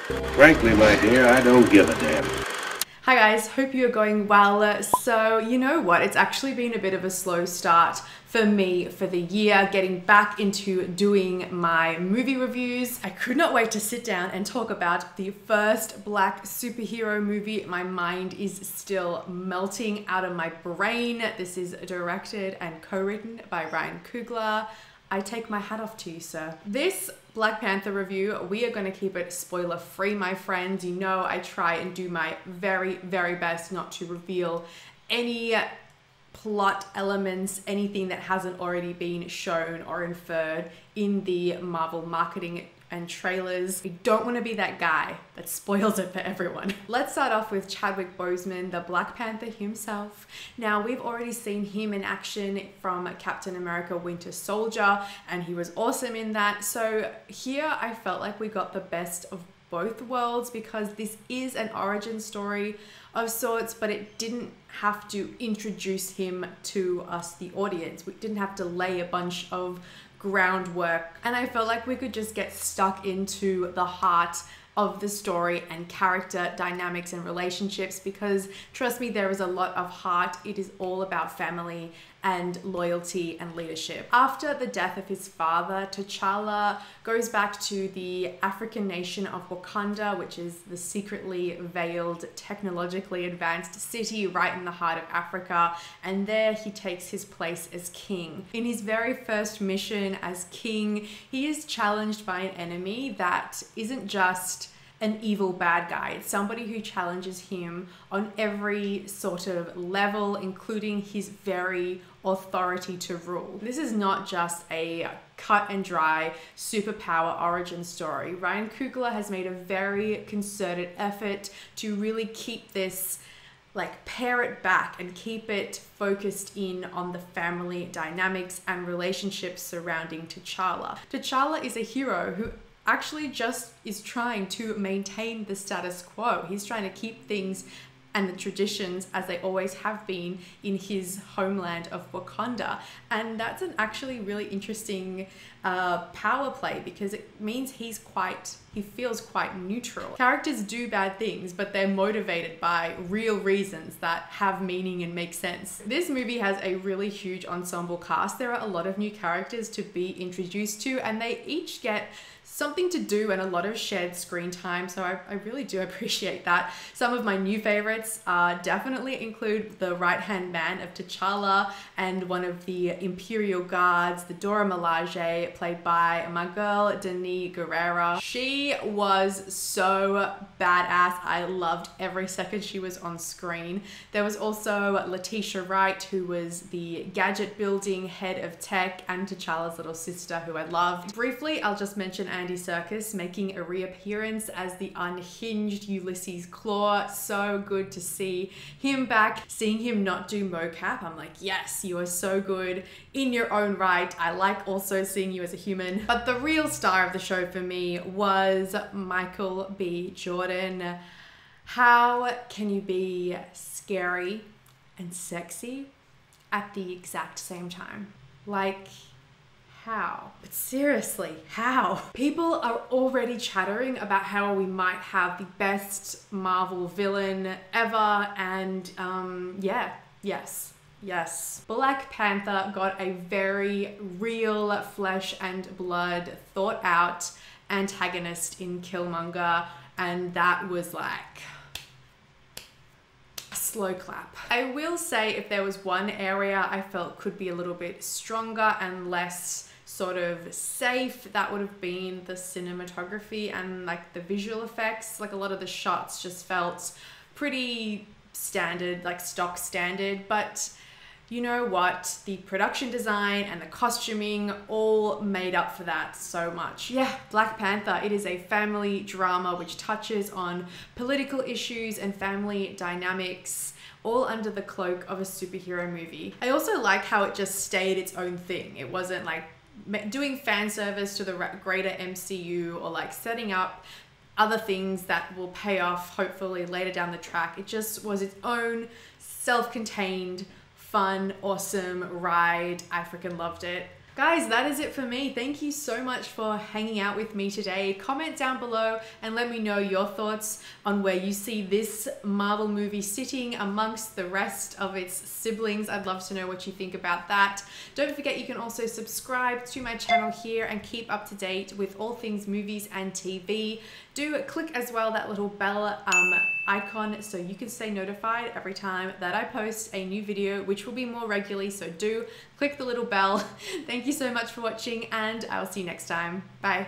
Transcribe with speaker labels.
Speaker 1: Frankly, my dear, I don't give a damn.
Speaker 2: Hi guys, hope you're going well. So you know what, it's actually been a bit of a slow start for me for the year, getting back into doing my movie reviews. I could not wait to sit down and talk about the first black superhero movie. My mind is still melting out of my brain. This is directed and co-written by Ryan Coogler. I take my hat off to you, sir. This Black Panther review, we are going to keep it spoiler free, my friends. You know I try and do my very, very best not to reveal any plot elements, anything that hasn't already been shown or inferred in the Marvel marketing and trailers. I don't want to be that guy that spoils it for everyone. Let's start off with Chadwick Boseman, the Black Panther himself. Now, we've already seen him in action from Captain America Winter Soldier, and he was awesome in that. So here I felt like we got the best of both worlds, because this is an origin story of sorts, but it didn't have to introduce him to us, the audience. We didn't have to lay a bunch of groundwork, and I felt like we could just get stuck into the heart of the story and character dynamics and relationships, because trust me, there is a lot of heart. It is all about family and loyalty and leadership. After the death of his father, T'Challa goes back to the African nation of Wakanda, which is the secretly veiled, technologically advanced city right in the heart of Africa, and there he takes his place as king. In his very first mission as king, he is challenged by an enemy that isn't just an evil bad guy. It's somebody who challenges him on every sort of level, including his very authority to rule. This is not just a cut and dry superpower origin story. Ryan Coogler has made a very concerted effort to really keep this, like, pare it back and keep it focused in on the family dynamics and relationships surrounding T'Challa. T'Challa is a hero who actually just is trying to maintain the status quo. He's trying to keep things and the traditions as they always have been in his homeland of Wakanda. And that's an actually really interesting power play, because it means he feels quite neutral. Characters do bad things, but they're motivated by real reasons that have meaning and make sense. This movie has a really huge ensemble cast. There are a lot of new characters to be introduced to, and they each get something to do and a lot of shared screen time, so I really do appreciate that. Some of my new favorites definitely include the right-hand man of T'Challa and one of the Imperial Guards, the Dora Milaje, played by my girl, Denis Guerrera. She was so badass. I loved every second she was on screen. There was also Letitia Wright, who was the gadget building head of tech, and T'Challa's little sister, who I loved. Briefly, I'll just mention Andy Serkis making a reappearance as the unhinged Ulysses Claw. So good to see him back. Seeing him not do mocap, I'm like, yes, you are so good in your own right. I like also seeing you as a human. But the real star of the show for me was Michael B. Jordan. How can you be scary and sexy at the exact same time? Like, how? But seriously, how? People are already chattering about how we might have the best Marvel villain ever, and yes. Black Panther got a very real flesh and blood, thought out antagonist in Killmonger, and that was like a slow clap. I will say, if there was one area I felt could be a little bit stronger and less sort of safe, that would have been the cinematography and like the visual effects. Like, a lot of the shots just felt pretty standard, like stock standard, but you know what? The production design and the costuming all made up for that so much. Yeah, Black Panther, it is a family drama which touches on political issues and family dynamics, all under the cloak of a superhero movie. I also like how it just stayed its own thing. It wasn't like doing fan service to the greater MCU or like setting up other things that will pay off hopefully later down the track. It just was its own self-contained, fun, awesome ride. I freaking loved it. Guys, that is it for me. Thank you so much for hanging out with me today. Comment down below and let me know your thoughts on where you see this Marvel movie sitting amongst the rest of its siblings. I'd love to know what you think about that. Don't forget you can also subscribe to my channel here and keep up to date with all things movies and TV. Do click as well that little bell icon so you can stay notified every time that I post a new video, which will be more regularly, so do click the little bell. Thank you so much for watching and I'll see you next time. Bye.